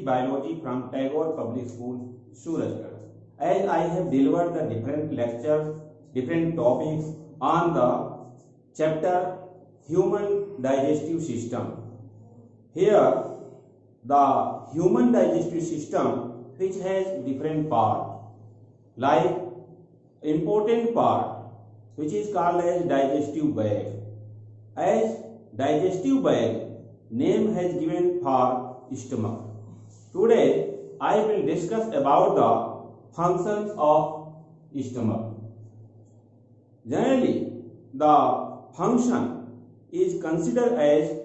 basic biology from Tagore Public School, Surajgarh. As I have delivered the different lectures, different topics on the chapter Human Digestive System. Here, the human digestive system, which has different parts, like important part, which is called as digestive bag. As digestive bag, name has given for stomach. Today, I will discuss about the functions of stomach. Generally, the function is considered as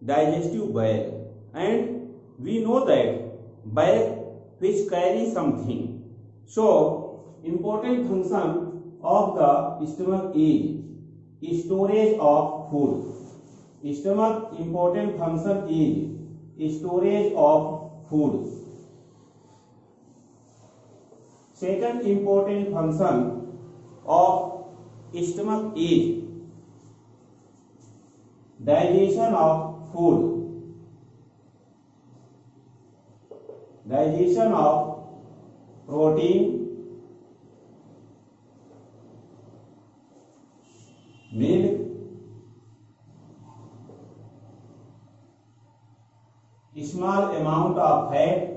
digestive bag, and we know that bag which carries something. So, important function of the stomach is storage of food. Stomach important function is storage of food. Second important function of stomach is digestion of food. Digestion of protein, milk, small amount of fat,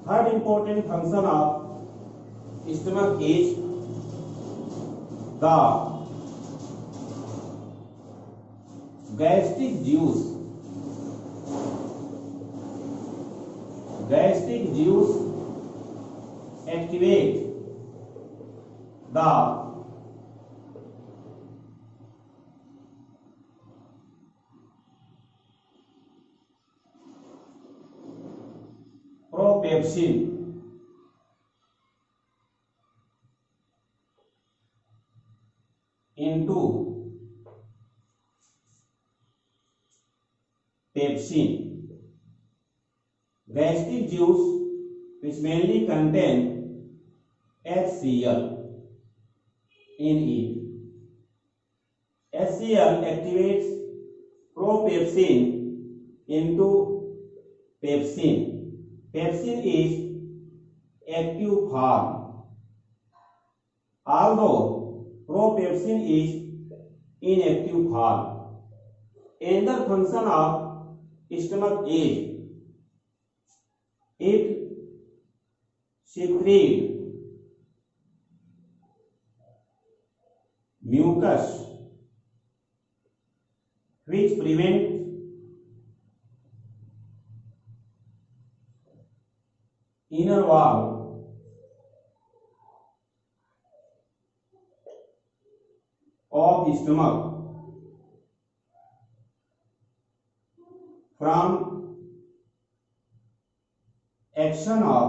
third important function of stomach is the gastric juice. Gastric juice activate the propepsin into pepsin. Gastric juice, which mainly contain HCl in it. HCl activates propepsin into pepsin. Pepsin is active form, although propepsin is inactive form. Another function of stomach is it secretes mucus, which prevents inner wall of stomach from action of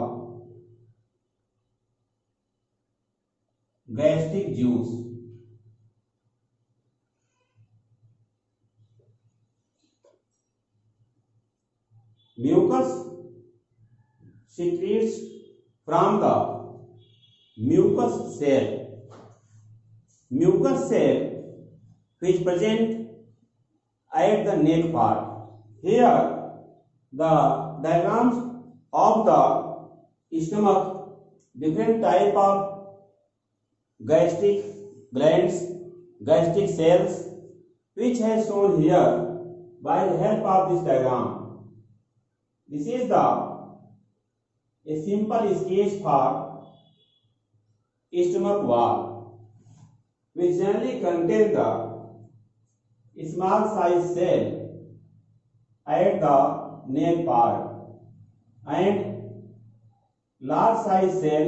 gastric juice. Mucus secretes from the mucus cell. Mucus cell which present at the neck part. Here the diagrams of the stomach, different type of gastric glands, gastric cells, which has shown here by the help of this diagram. This is a simple sketch for stomach wall, which generally contains the small size cell at the neck part and large size cell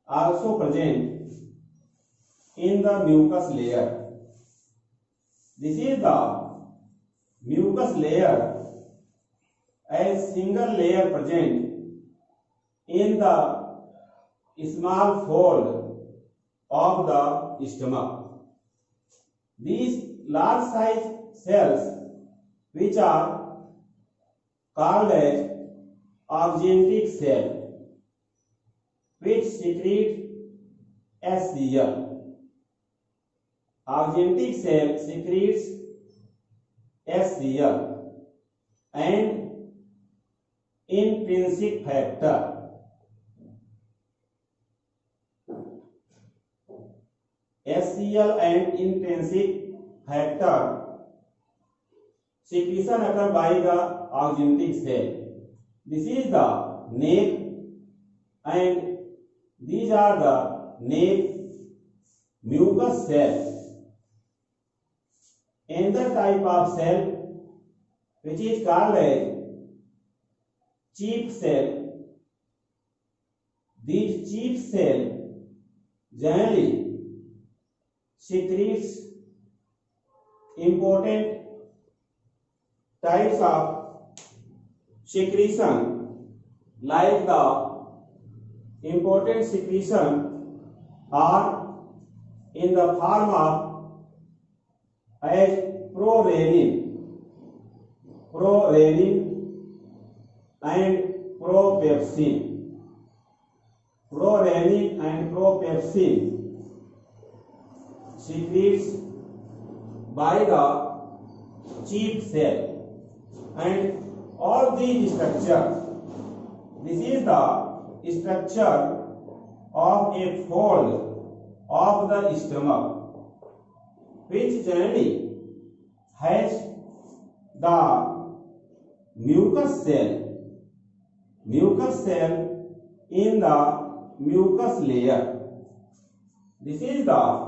also present in the mucus layer. This is the mucus layer as single layer present in the small fold of the stomach. These large size cells, which are called as argentic cell, which secrete HCl. Agentic cell secretes HCl and intrinsic factor. HCl and intrinsic factor secretion occur by the agentic cell. This is the neck and these are the neck mucus cell. Another type of cell which is called as chief cell. These chief cell generally secretes important types of secretion, like the important secretion are in the form of as prorenin and propepsin. Prorenin and propepsin secretes by the chief cell, and all these structures, this is the structure of a fold of the stomach, which generally has the mucus cell in the mucus layer. This is the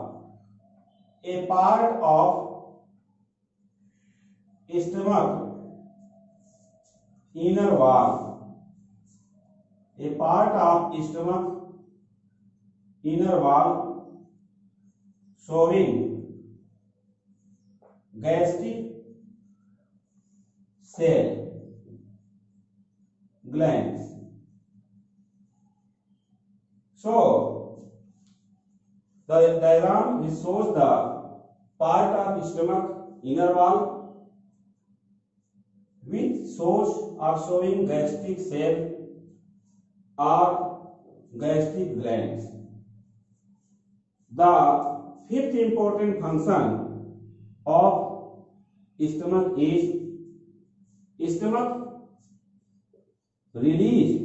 a part of stomach inner wall, a part of stomach inner wall showing gastric cell glands. So the diagram which shows the part of stomach inner wall which shows or showing gastric cell or gastric glands. The fifth important function of stomach is stomach release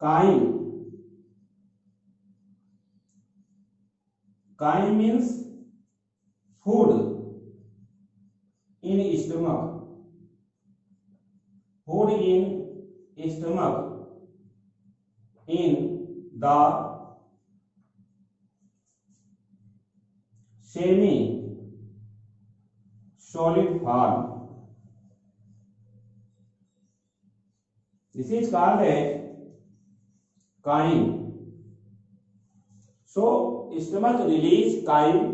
chyme. Chyme means food in stomach. Food in stomach in the semi solid form. This is called a chyme. So stomach release chyme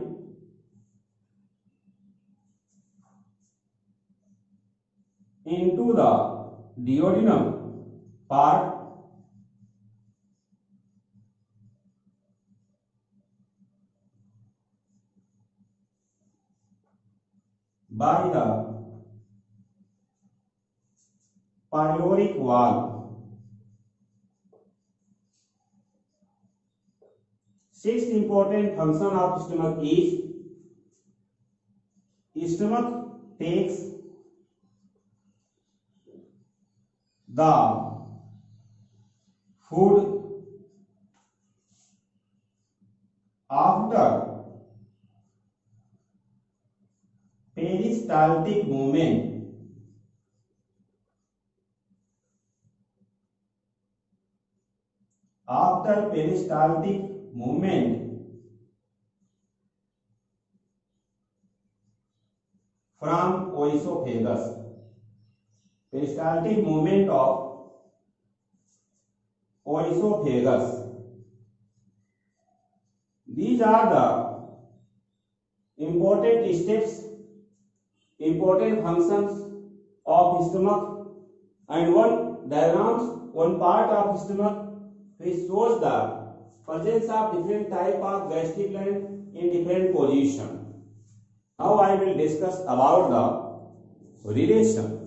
into the duodenum part by the pyloric wall. Sixth important function of stomach is stomach takes the food after peristaltic movement. After peristaltic movement from oesophagus. Peristaltic movement of oesophagus. These are the important steps, important functions of stomach, and one diagrams, one part of stomach which shows the presence of different type of gastric gland in different position. Now I will discuss about the relation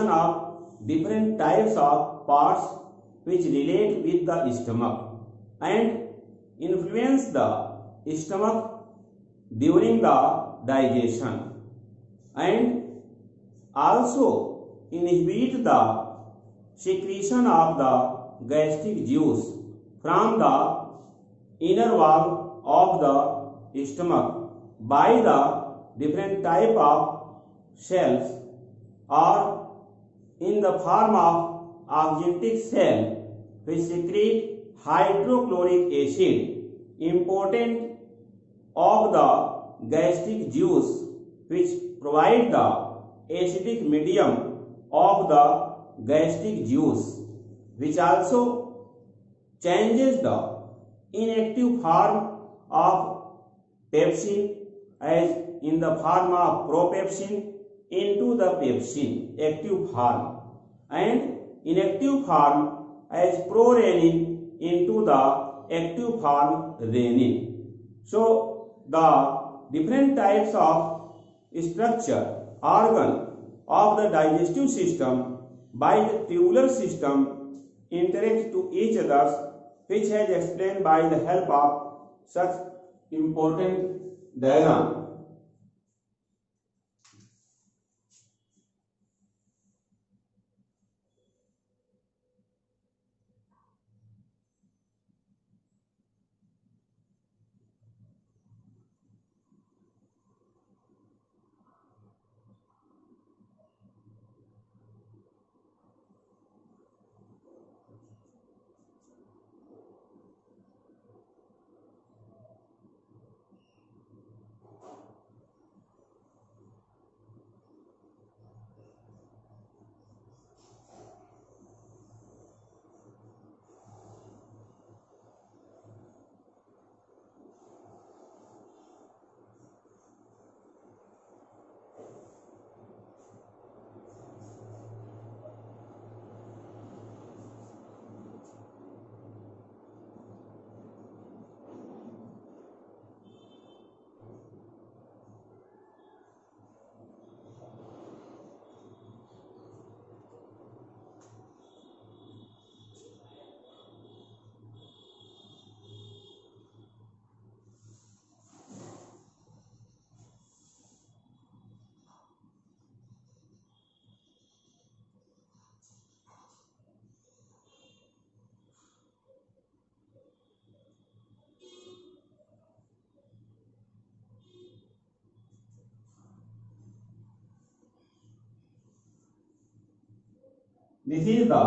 of different types of parts which relate with the stomach and influence the stomach during the digestion and also inhibit the secretion of the gastric juice from the inner wall of the stomach by the different type of cells or in the form of oxygenatic cell which secrete hydrochloric acid important of the gastric juice which provide the acidic medium of the gastric juice which also changes the inactive form of pepsin as in the form of propepsin into the pepsin active form and inactive form as prorenin into the active form renin. So the different types of structure organ of the digestive system by the tubular system interact to each other which has explained by the help of such important diagram. This is the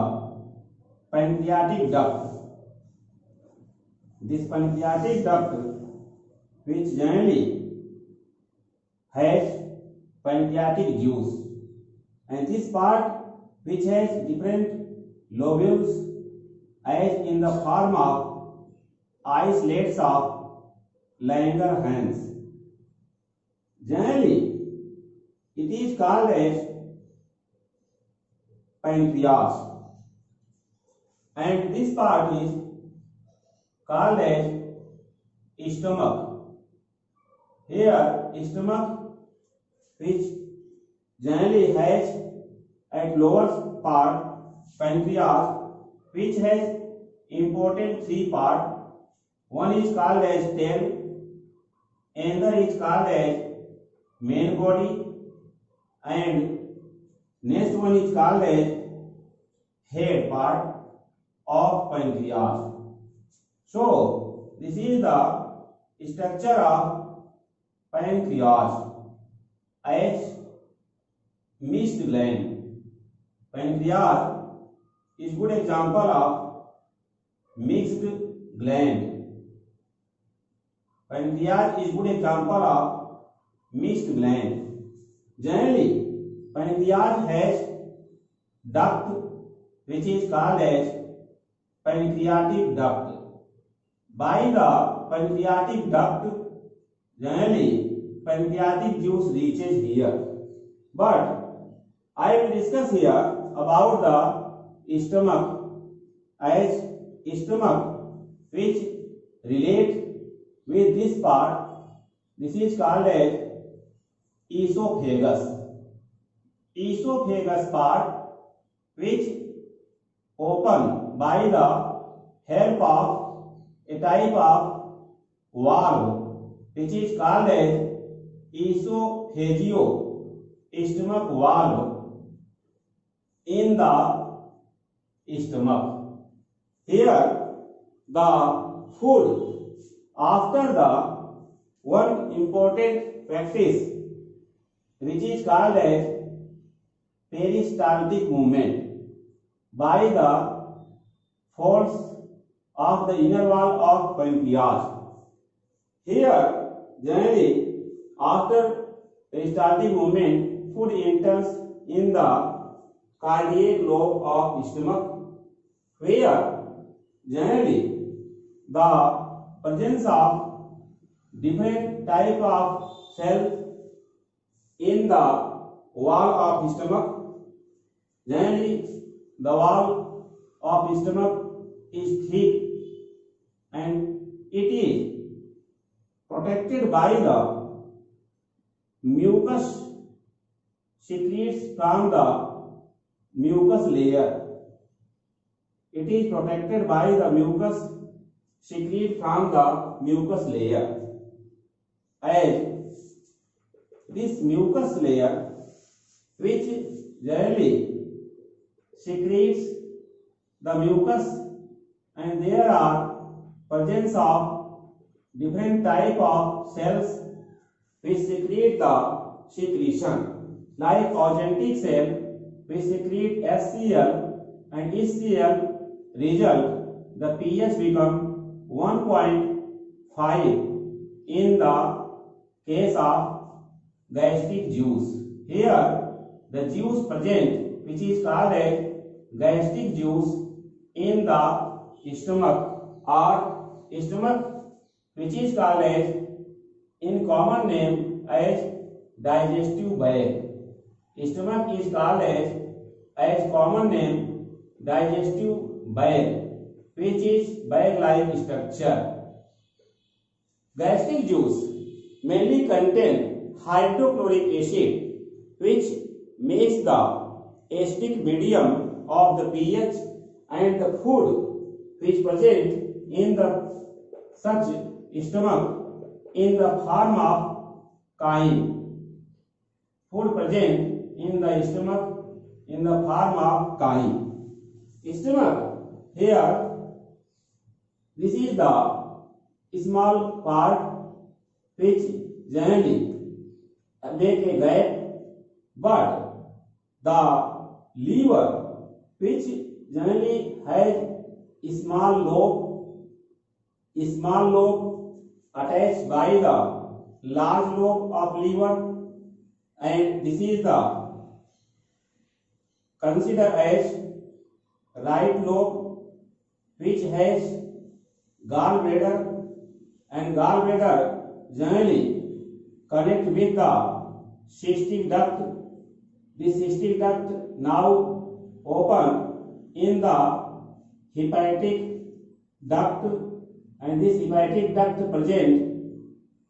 pancreatic duct. This pancreatic duct which generally has pancreatic juice and this part which has different lobules as in the form of islets of Langerhans. Generally it is called as pancreas and this part is called as stomach. Here stomach which generally has at lower part pancreas which has important three part. One is called as tail, another is called as main body and next one is called as head part of pancreas. So this is the structure of pancreas as mixed gland. Pancreas is good example of mixed gland. Pancreas is good example of mixed gland. Generally pancreas has duct which is called as pancreatic duct. By the pancreatic duct generally pancreatic juice reaches here. But I will discuss here about the stomach as stomach which relate with this part. This is called as esophagus. Esophagus part which open by the help of a type of valve, which is called as esophageal-stomach valve in the stomach. Here, the food after the one important practice, which is called as peristaltic movement by the folds of the inner wall of pancreas. Here, generally, after peristaltic movement, food enters in the cardiac lobe of stomach, where generally the presence of different type of cells in the wall of stomach. Generally, the wall of stomach is thick and it is protected by the mucus secretes from the mucus layer. It is protected by the mucus secrete from the mucus layer. As this mucus layer, which generally secretes the mucus, and there are presence of different type of cells which secrete the secretion, like augenic cell which secrete HCl and HCl result the pH become 1.5 in the case of gastric juice. Here the juice present, which is called as gastric juice in the stomach or stomach, which is called as in common name as digestive bag. Stomach is called as common name digestive bag, which is bag-like structure. Gastric juice mainly contain hydrochloric acid, which makes the acidic medium of the pH, and the food which present in the such stomach in the form of chyme. Food present in the stomach in the form of chyme. Stomach, here this is the small part which generally make a gap, but the liver, which generally has small lobe attached by the large lobe of liver, and this is the considered as right lobe, which has gallbladder, and gallbladder generally connect with the cystic duct. This cystic duct now open in the hepatic duct, and this hepatic duct present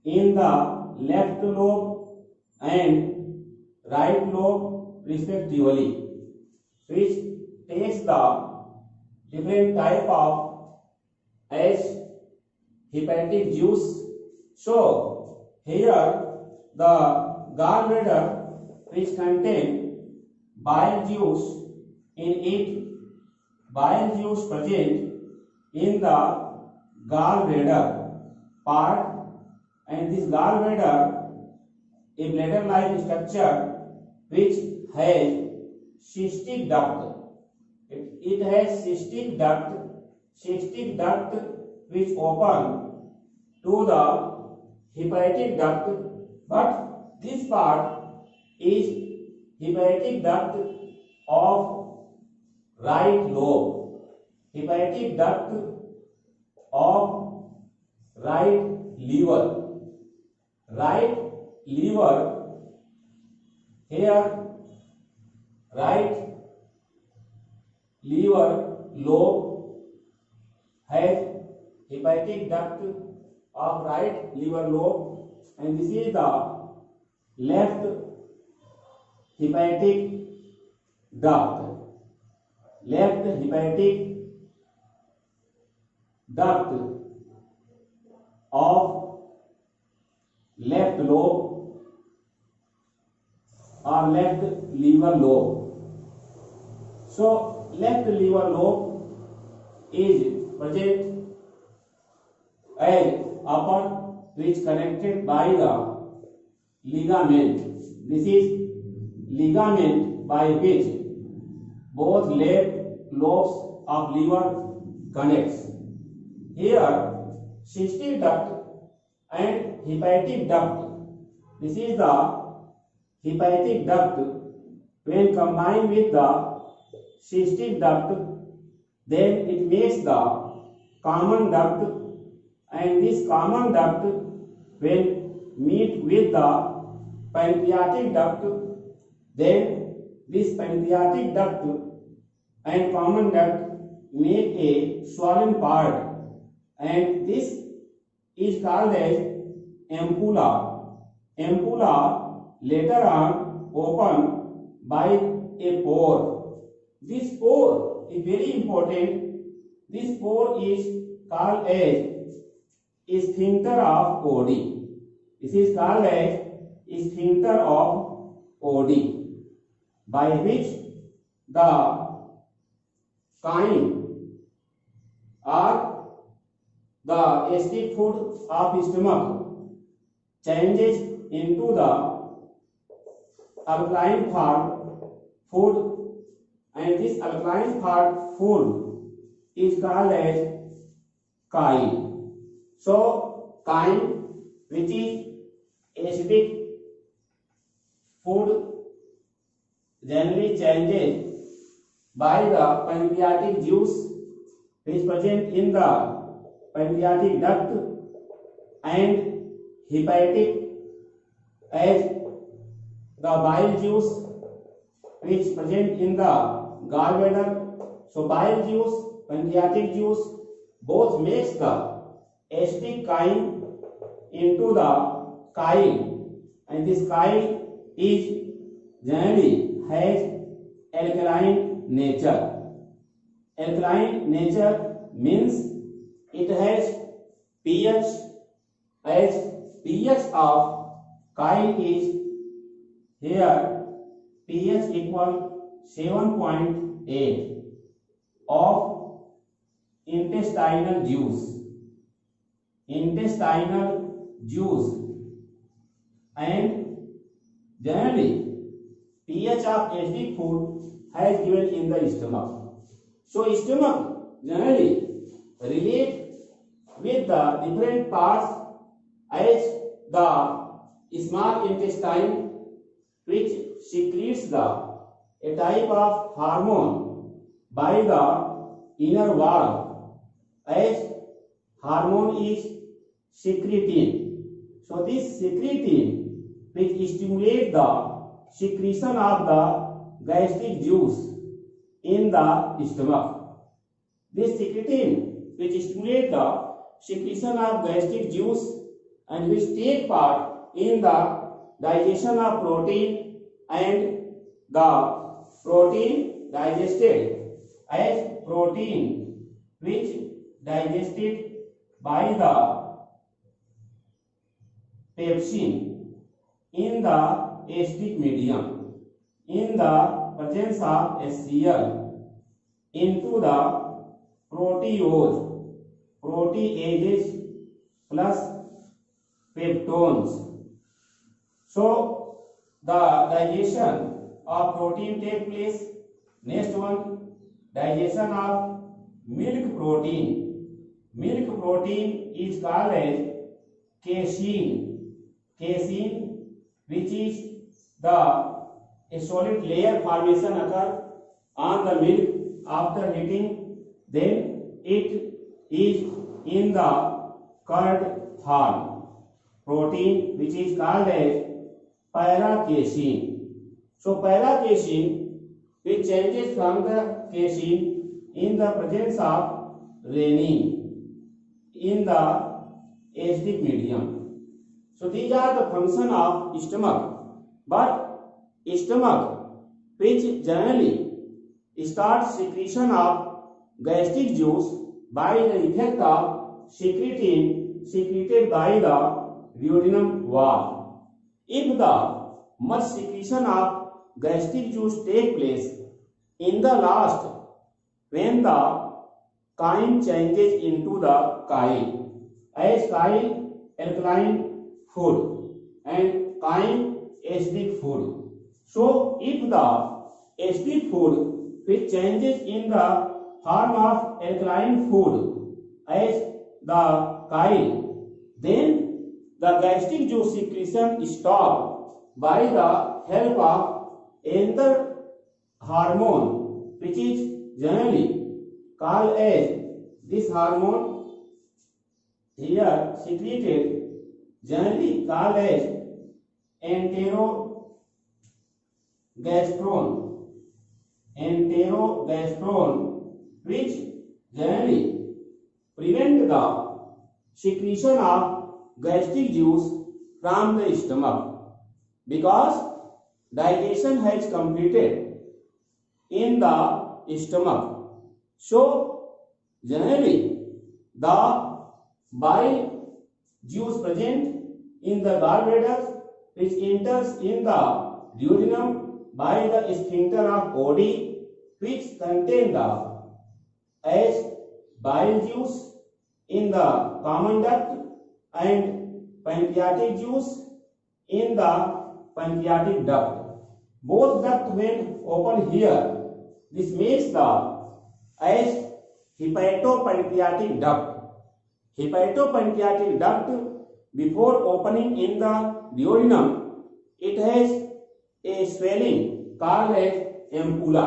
in the left lobe and right lobe respectively, which takes the different type of as hepatic juice. So here the gallbladder, which contain bile juice in it, bile juice present in the gallbladder part, and this gallbladder a bladder-like structure which has cystic duct. It has cystic duct which open to the hepatic duct, but this part is hepatic duct of right lobe, hepatic duct of right liver. Right liver, here right liver lobe has hepatic duct of right liver lobe, and this is the left hepatic duct. Left hepatic duct of left lobe or left liver lobe. So left liver lobe is present as upper which connected by the ligament. This is ligament by which both left lobes of liver connects. Here cystic duct and hepatic duct. This is the hepatic duct. When combined with the cystic duct, then it makes the common duct, and this common duct when meet with the pancreatic duct, then this pancreatic duct and common duct make a swollen part, and this is called as ampulla. Ampulla later on open by a pore. This pore is very important. This pore is called as sphincter of OD. This is called as sphincter of OD, by which the chyme or the acidic food of stomach changes into the alkaline form food, and this alkaline form food is called as chyme. So chyme, which is acidic food, generally changes by the pancreatic juice which is present in the pancreatic duct, and hepatic as the bile juice which is present in the gallbladder. So bile juice, pancreatic juice, both makes the acidic chyme into the chyle, and this chyle is generally has alkaline nature. Alkaline nature means it has pH, as pH of chyle is here pH equal 7.8 of intestinal juice. Intestinal juice, and generally pH of acidic food has given in the stomach. So stomach generally relate with the different parts as the small intestine which secretes a type of hormone by the inner wall, as hormone is secretin. So this secretin which stimulates the secretion of the gastric juice in the stomach. This secretin which stimulates the secretion of gastric juice and which take part in the digestion of protein, and the protein digested as protein which digested by the pepsin in the acidic medium in the presence of HCl into the proteases plus peptones. So the digestion of protein take place. Next one, digestion of milk protein. Milk protein is called as casein. Casein, which is a solid layer formation occur on the milk after heating, then it is in the curd form. Protein which is called as para-casein. So para-casein which changes from the casein in the presence of rennin in the acidic medium. So these are the function of stomach. But stomach which generally starts secretion of gastric juice by the effect of secretin secreted by the duodenum wall. If the much secretion of gastric juice take place in the last, when the chyme changes into the chyle, as chyle alkaline food and chyme acidic food. So if the acidic food which changes in the form of alkaline food as the chyle, then the gastric juice secretion stopped by the help of another hormone which is generally called as this hormone here secreted, generally called as enterogastrone, which generally prevent the secretion of gastric juice from the stomach, because digestion has completed in the stomach. So generally the bile juice present in the gallbladder which enters in the duodenum by the sphincter of Oddi, which contain the as bile juice in the common duct and pancreatic juice in the pancreatic duct. Both ducts when open here, this makes the as hepatopancreatic duct. Hepatopancreatic duct, before opening in the duodenum, it has a swelling called as ampulla,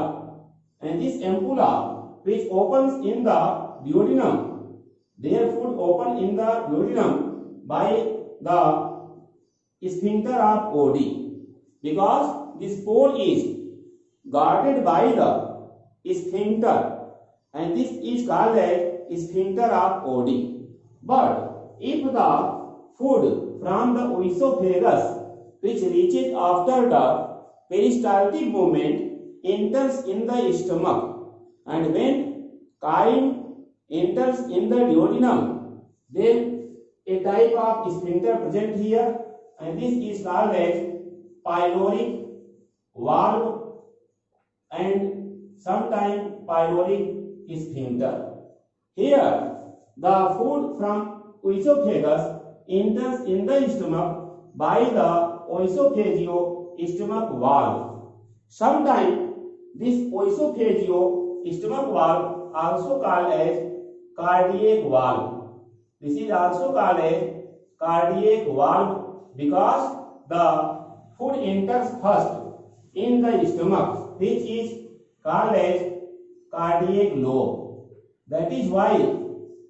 and this ampulla which opens in the duodenum, their food open in the duodenum by the sphincter of Oddi, because this pole is guarded by the sphincter, and this is called as sphincter of Oddi. But if the food from the oesophagus which reaches after the peristaltic movement enters in the stomach, and when chyme enters in the duodenum, then a type of sphincter present here, and this is called as pyloric valve and sometimes pyloric sphincter. Here the food from oesophagus enters in the stomach by the oesophageal-stomach valve. Sometimes this oesophageal-stomach valve also called as cardiac valve. This is also called as cardiac valve because the food enters first in the stomach, which is called as cardiac lobe. That is why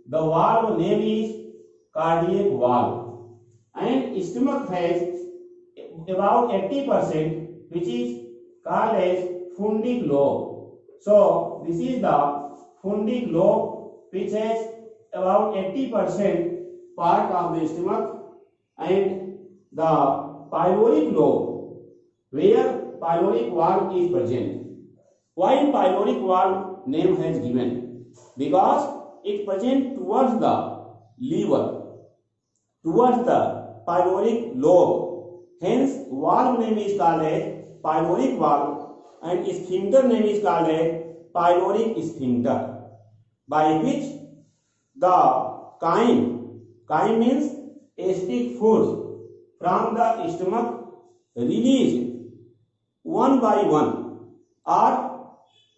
the valve name is cardiac valve. And stomach has about 80%, which is called as fundic lobe. So this is the fundic lobe which has about 80% part of the stomach, and the pyloric lobe where pyloric valve is present. Why pyloric valve name has given? Because it present towards the liver, towards the pyloric lobe. Hence, valve name is called as pyloric valve, and sphincter name is called as pyloric sphincter, by which the chyme means acidic foods from the stomach released one by one or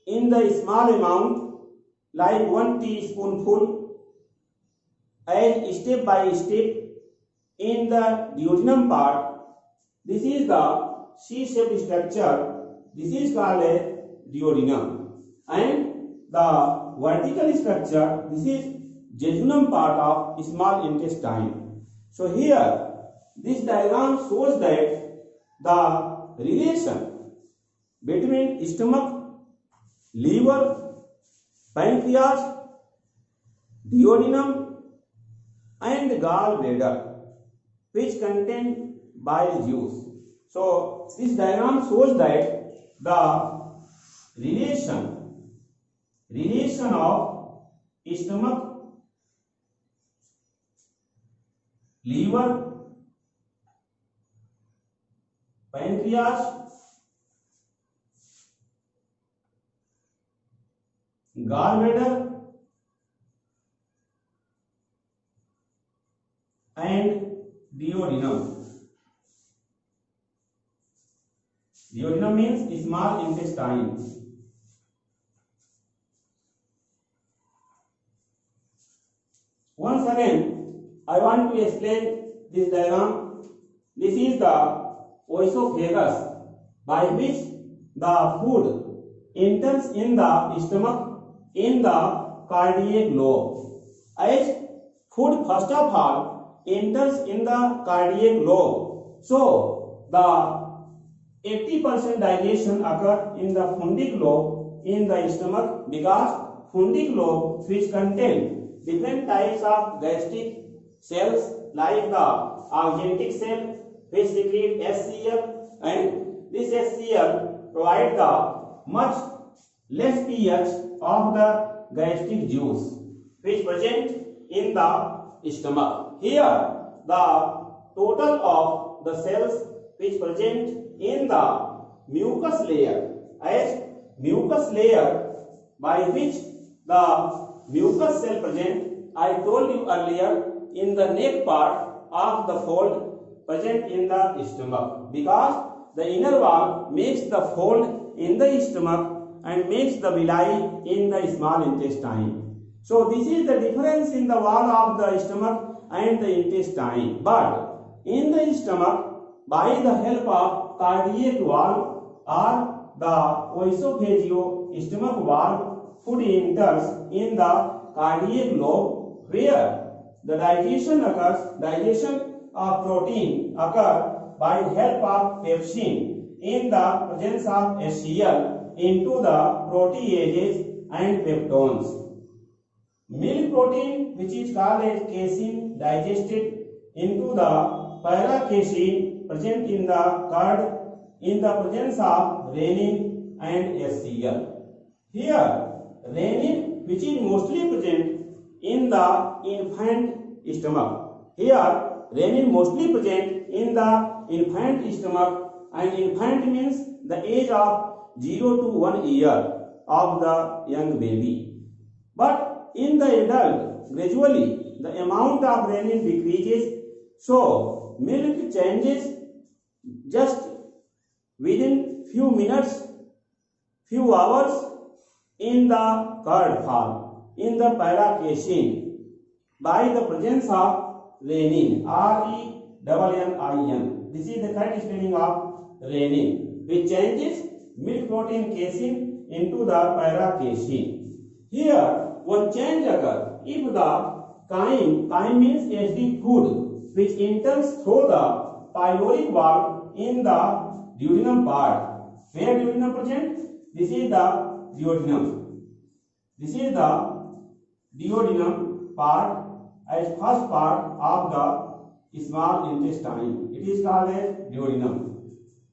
in the small amount like 1 teaspoonful as step by step in the duodenum part. This is the C-shaped structure. This is called a duodenum, and the vertical structure, this is jejunum part of small intestine. So here this diagram shows that the relation between stomach, liver, pancreas, duodenum and gallbladder which contain bile juice. So this diagram shows that the relation of stomach, liver, pancreas, gallbladder, and duodenum. Duodenum means small intestine. Once again, I want to explain this diagram. This is the oesophagus by which the food enters in the stomach in the cardiac lobe. As food first of all enters in the cardiac lobe, so the 80% digestion occur in the fundic lobe in the stomach, because fundic lobe which contain different types of gastric cells like the agentic cell which secrete HCl, and this HCl provide the much less pH of the gastric juice which present in the stomach. Here the total of the cells which present in the mucus layer, as mucus layer by which the mucus cell present, I told you earlier, in the neck part of the fold present in the stomach, because the inner wall makes the fold in the stomach and makes the villi in the small intestine. So this is the difference in the wall of the stomach and the intestine. But in the stomach, by the help of cardiac valve or the oesophageal stomach valve, food enters in the cardiac lobe, where the digestion occurs. Digestion of protein occur by help of pepsin in the presence of HCl into the proteases and peptones. Milk protein, which is called as casein, digested into the paracasein present in the curd in the presence of renin and HCl. Here, renin, which is mostly present in the infant stomach. Here, renin mostly present in the infant stomach, and infant means the age of 0 to 1 year of the young baby. But in the adult, gradually the amount of renin decreases, so milk changes just within few minutes, few hours in the curd form, in the paracasein, by the presence of renin, R-E-N-N-I-N. This is the correct spelling of renin, which changes milk protein casein into the paracasein. Here, one change occurs if the chyme means acidic food, which enters through the pyloric valve in the duodenum part. Where duodenum present? This is the duodenum. This is the duodenum part as first part of the small intestine. It is called as duodenum.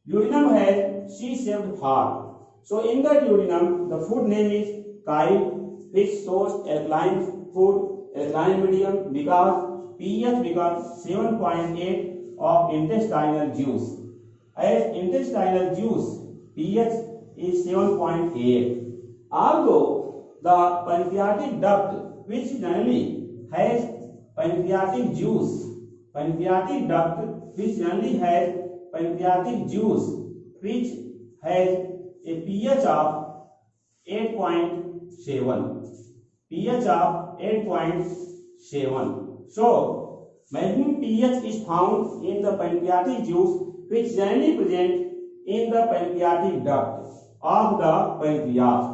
Duodenum has C-shaped form. So in the duodenum, the food name is chyme, which shows alkaline food, alkaline medium, because pH becomes 7.8 of intestinal juice. As intestinal juice, pH is 7.8. Although the pancreatic duct, which generally has pancreatic juice, which has a pH of 8.7. So, maximum pH is found in the pancreatic juice, which generally present in the pancreatic duct of the pancreas.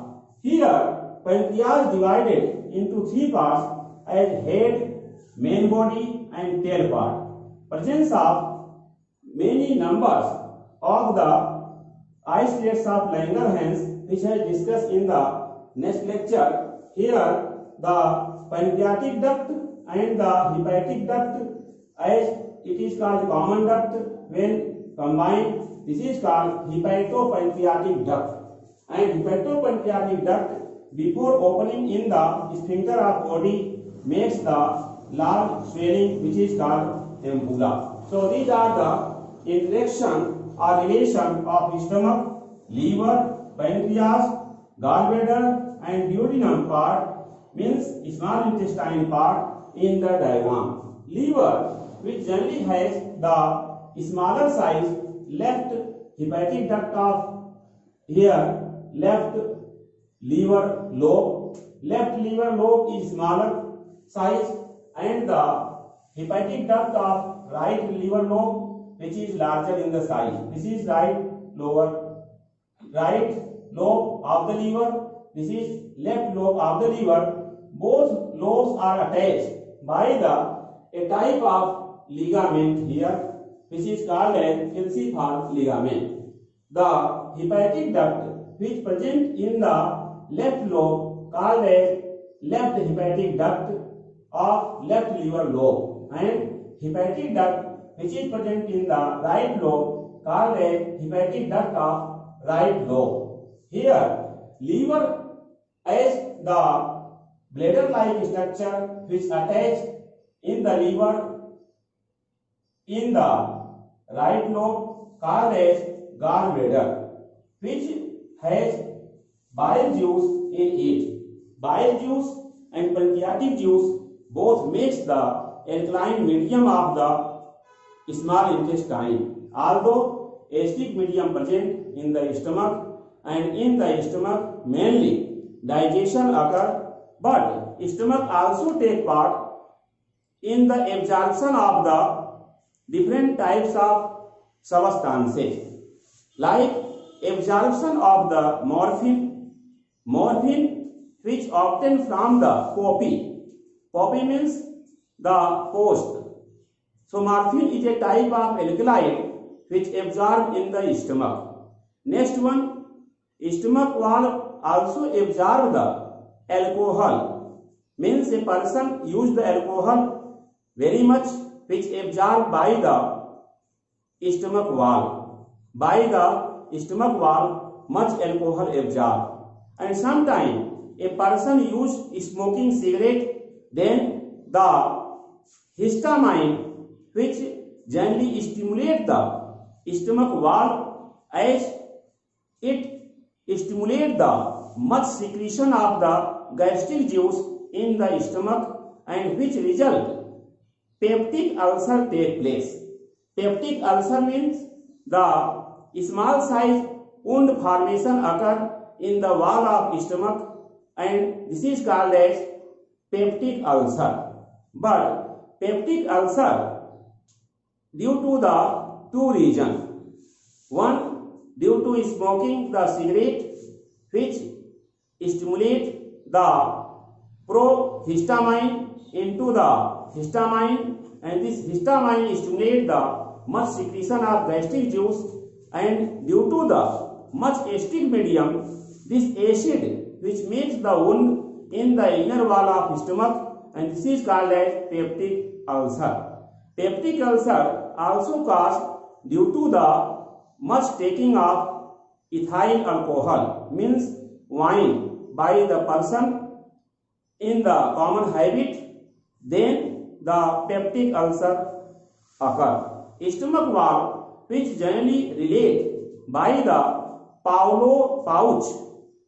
Here, pancreas divided into three parts as head, main body, and tail part. Presence of many numbers of the isolates of Langerhans, which I discussed in the next lecture. Here, the pancreatic duct and the hepatic duct, as it is called common duct, when combined, this is called hepatopancreatic duct. And hepatopancreatic duct, before opening in the sphincter of body, makes the large swelling which is called ampulla. So these are the interaction or relation of stomach, liver, pancreas, gallbladder and duodenum part, means small intestine part in the diagram. Liver, which generally has the smaller size left hepatic duct of here, left liver lobe. Left liver lobe is smaller size, and the hepatic duct of right liver lobe which is larger in the size. This is right lobe of the liver. This is left lobe of the liver. Both lobes are attached by a type of ligament here, which is called as falciform ligament. The hepatic duct which present in the left lobe called as left hepatic duct of left liver lobe, and hepatic duct which is present in the right lobe called as hepatic duct of right lobe. Here, liver as the bladder-like structure which attached in the liver in the right lobe called as gallbladder, which has bile juice in it. Bile juice and pancreatic juice both makes the alkaline medium of the small intestine. Although acidic medium present in the stomach, and in the stomach mainly digestion occur, but stomach also take part in the absorption of the different types of substances, like absorption of the morphine which obtained from the poppy means the post. So morphine is a type of alkaloid which absorbed in the stomach. Next one, stomach wall also absorb the alcohol, means a person use the alcohol very much, which absorbed by the stomach wall. By the stomach wall much alcohol absorbed, and sometimes a person use smoking cigarette, then the histamine which generally stimulate the stomach wall as it stimulate the much secretion of the gastric juice in the stomach, and which result peptic ulcer take place. Peptic ulcer means the small size wound formation occur in the wall of stomach, and this is called as peptic ulcer. But peptic ulcer due to the two reasons. One, due to smoking the cigarette which stimulate the prohistamine into the histamine, and this histamine stimulate the much secretion of gastric juice, and due to the much acidic medium, this acid which makes the wound in the inner wall of stomach, and this is called as peptic ulcer. Peptic ulcer also caused due to the much taking of ethyl alcohol, means wine, by the person in the common habit, then the peptic ulcer occur. Stomach wall which generally relate by the Pavlov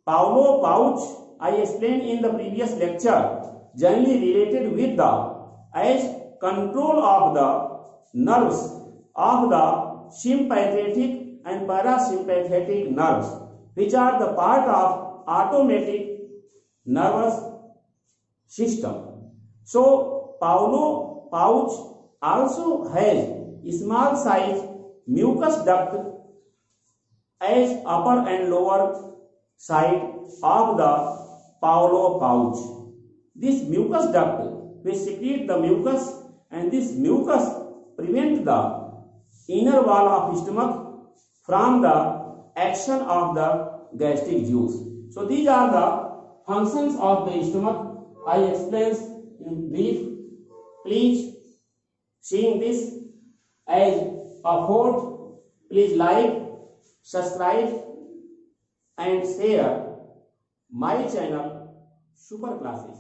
pouch I explained in the previous lecture, generally related with the as control of the nerves of the sympathetic and parasympathetic nerves, which are the part of automatic nervous system. So Pavlov pouch also has small size mucus duct as upper and lower side of the Pavlov pouch. This mucus duct will secrete the mucus, and this mucus prevent the inner wall of stomach from the action of the gastric juice. So these are the functions of the stomach I explained in brief. Please, seeing this as a thought, please like, subscribe and share my channel Super Classes.